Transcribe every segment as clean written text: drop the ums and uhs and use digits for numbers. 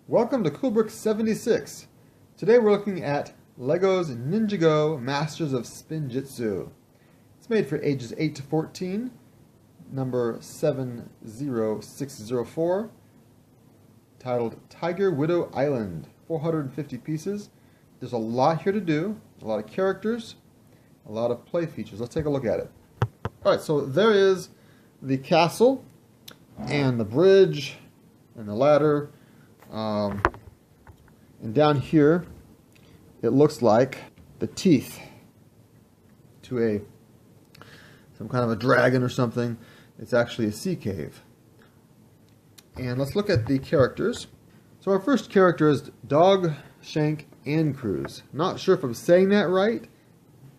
Welcome to Coolbrick 76. Today we're looking at LEGO's Ninjago Masters of Spinjitzu. It's made for ages 8 to 14, number 70604, titled Tiger Widow Island, 450 pieces. There's a lot here to do, a lot of characters, a lot of play features. Let's take a look at it. Alright, so there is the castle, and the bridge, and the ladder. And down here, it looks like the teeth to some kind of a dragon or something. It's actually a sea cave. And let's look at the characters. So our first character is Dog Shank and Cruz. Not sure if I'm saying that right,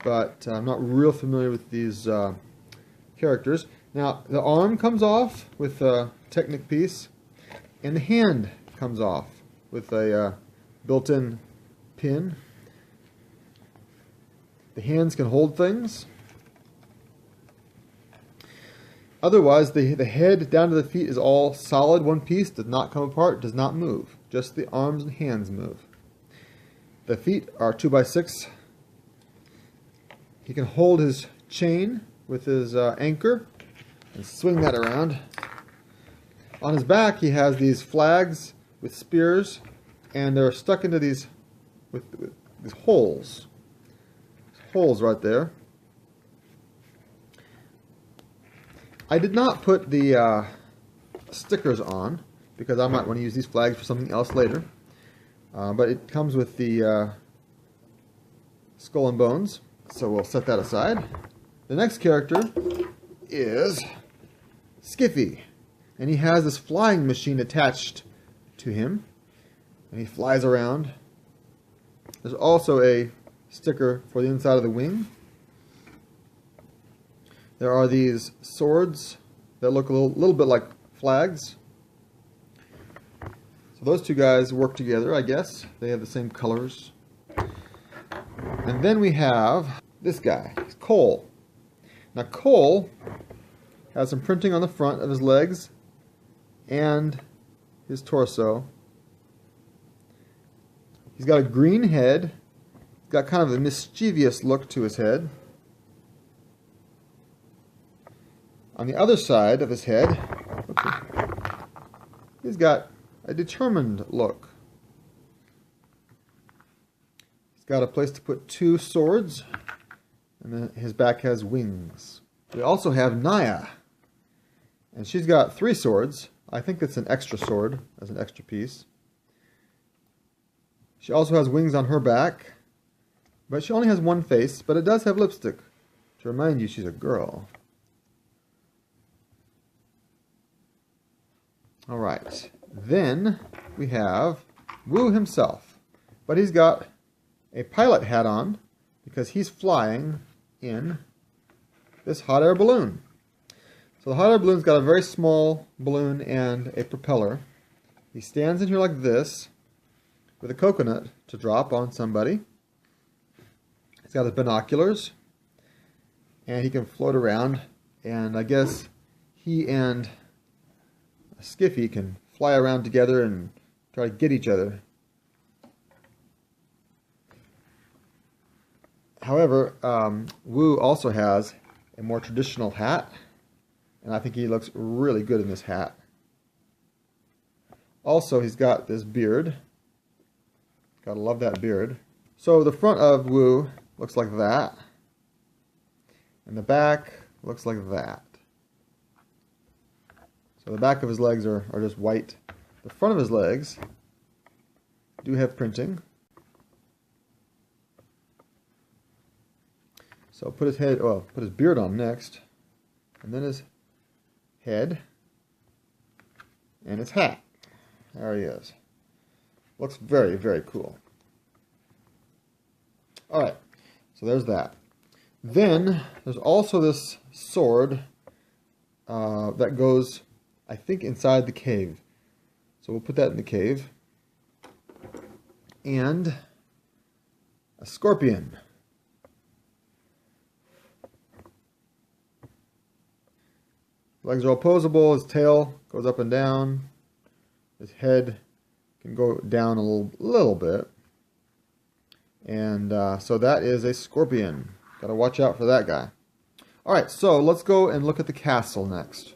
but I'm not real familiar with these characters. Now, the arm comes off with a Technic piece, and the hand comes off with a built-in pin. The hands can hold things. Otherwise, the head down to the feet is all solid, one piece, does not come apart, does not move. Just the arms and hands move. The feet are 2x6. He can hold his chain with his anchor and swing that around. On his back, he has these flags with spears, and they're stuck into these with these holes. Holes right there. I did not put the stickers on because I might want to use these flags for something else later. But it comes with the skull and bones, so we'll set that aside. The next character is Skiffy, and he has this flying machine attached to him, and he flies around. There's also a sticker for the inside of the wing. There are these swords that look a little bit like flags. So those two guys work together, I guess. They have the same colors. And then we have this guy, Cole. Now Cole has some printing on the front of his legs and his torso. He's got a green head. He's got kind of a mischievous look to his head. On the other side of his head, he's got a determined look. He's got a place to put two swords, and then his back has wings. We also have Naya, and she's got 3 swords. I think it's an extra sword as an extra piece. She also has wings on her back, but she only has one face, but it does have lipstick to remind you she's a girl. Alright, then we have Wu himself, but he's got a pilot hat on because he's flying in this hot air balloon. So the hot air balloon's got a very small balloon and a propeller. He stands in here like this with a coconut to drop on somebody. He's got his binoculars, and he can float around, and I guess he and Skiffy can fly around together and try to get each other. However, Wu also has a more traditional hat, and I think he looks really good in this hat. Also, he's got this beard. Gotta love that beard. So the front of Wu looks like that, and the back looks like that. So the back of his legs are just white. The front of his legs do have printing. So put his beard on next, and then his head, and his hat. There he is. Looks very, very cool. Alright, so there's that. Then there's also this sword that goes, I think, inside the cave. So we'll put that in the cave. And a scorpion. Legs are opposable, his tail goes up and down, his head can go down a little bit. And so that is a scorpion. Got to watch out for that guy. Alright, so let's go and look at the castle next.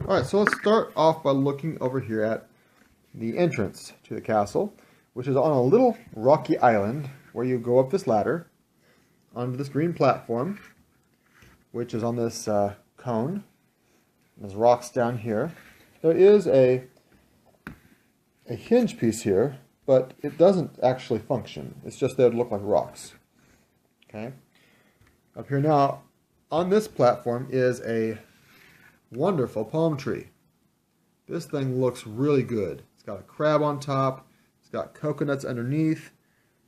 Alright, so let's start off by looking over here at the entrance to the castle, which is on a little rocky island where you go up this ladder onto this green platform, which is on this cone. There's rocks down here. There is a hinge piece here, but it doesn't actually function. It's just there to look like rocks. Okay. Up here now, on this platform is a wonderful palm tree. This thing looks really good. It's got a crab on top. It's got coconuts underneath.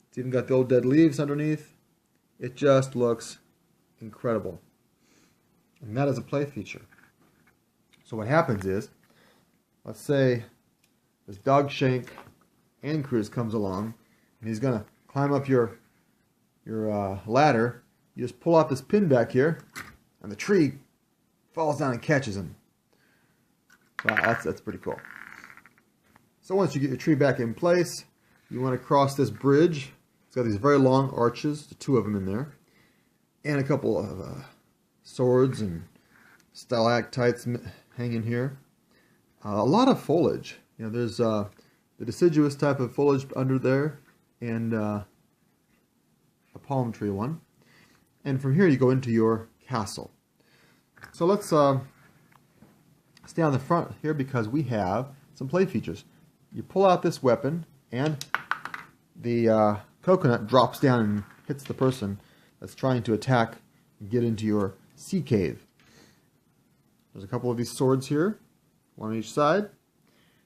It's even got the old dead leaves underneath. It just looks incredible. And that is a play feature. So what happens is, let's say this dog shank Ancruz comes along, and he's going to climb up your ladder. You just pull out this pin back here, and the tree falls down and catches him. Wow, that's pretty cool. So once you get your tree back in place, you want to cross this bridge. It's got these very long arches, the two of them in there, and a couple of swords and stalactites hanging here. A lot of foliage. You know, there's the deciduous type of foliage under there, and a palm tree one. And from here you go into your castle. So let's stay on the front here because we have some play features. You pull out this weapon and the coconut drops down and hits the person that's trying to attack and get into your sea cave. There's a couple of these swords here, one on each side.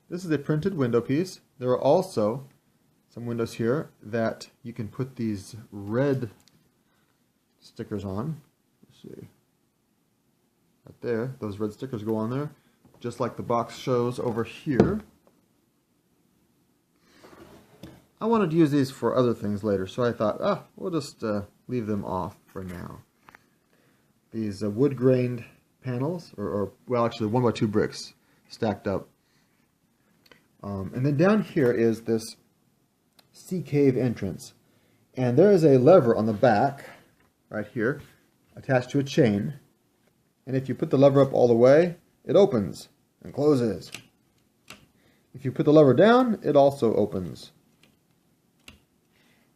This is a printed window piece. There are also some windows here that you can put these red stickers on. Let's see. Right there, those red stickers go on there, just like the box shows over here. I wanted to use these for other things later, so I thought, we'll just leave them off for now. These wood-grained panels, or well, actually 1x2 bricks stacked up. And then down here is this sea cave entrance. And there is a lever on the back, right here, attached to a chain. And if you put the lever up all the way, it opens and closes. If you put the lever down, it also opens.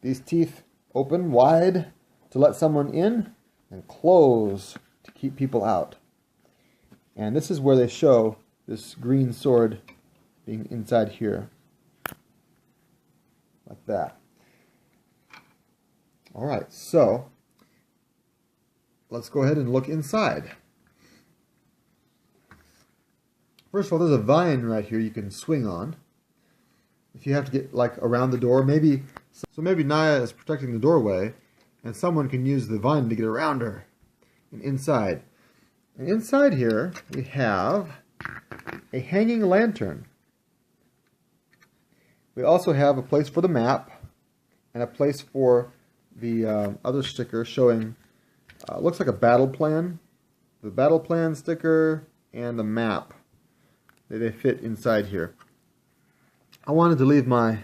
These teeth open wide to let someone in and close to keep people out. And this is where they show this green sword being inside here. Like that. Alright, so let's go ahead and look inside. First of all, there's a vine right here you can swing on. If you have to get like around the door, maybe Naya is protecting the doorway and someone can use the vine to get around her and inside. And inside here we have a hanging lantern. We also have a place for the map and a place for the other sticker showing, looks like a battle plan. The battle plan sticker and the map. They fit inside here. I wanted to leave my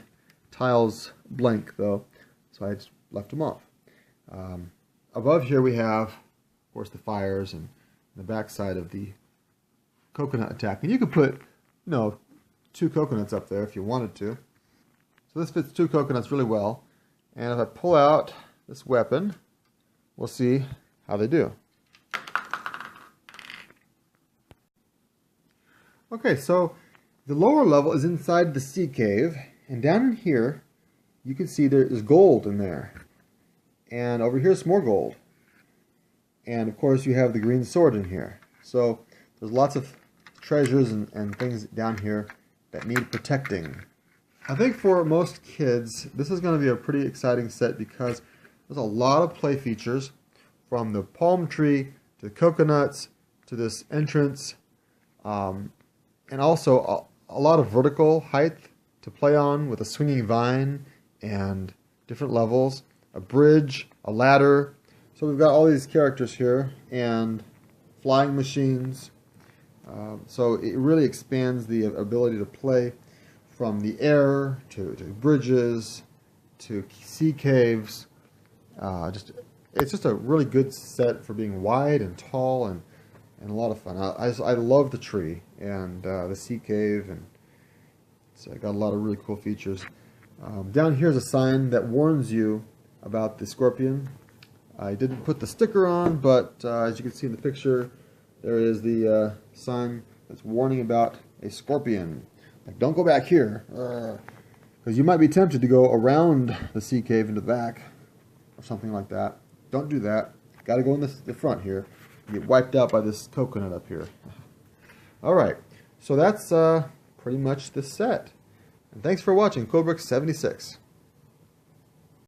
tiles blank though, so I just left them off. Above here we have, of course, the fires and the back side of the coconut attack. And you could put, 2 coconuts up there if you wanted to. So this fits 2 coconuts really well. And if I pull out this weapon, we'll see how they do. Okay, so the lower level is inside the sea cave, and down in here you can see there is gold in there. And over here is more gold. And of course you have the green sword in here. So there's lots of treasures and things down here that need protecting. I think for most kids this is going to be a pretty exciting set because there's a lot of play features, from the palm tree to the coconuts to this entrance, and also a lot of vertical height to play on with a swinging vine and different levels, a bridge, a ladder. So we've got all these characters here and flying machines. So it really expands the ability to play from the air to bridges to sea caves. It's just a really good set for being wide and tall and a lot of fun. I love the tree and the sea cave, and it's got a lot of really cool features. Down here is a sign that warns you about the scorpion. I didn't put the sticker on, but as you can see in the picture, there is the sign that's warning about a scorpion. Like, don't go back here, because you might be tempted to go around the sea cave into the back, or something like that. Don't do that. Got to go in the front here. You get wiped out by this coconut up here. Alright, so that's pretty much the set. And thanks for watching Codebricks 76.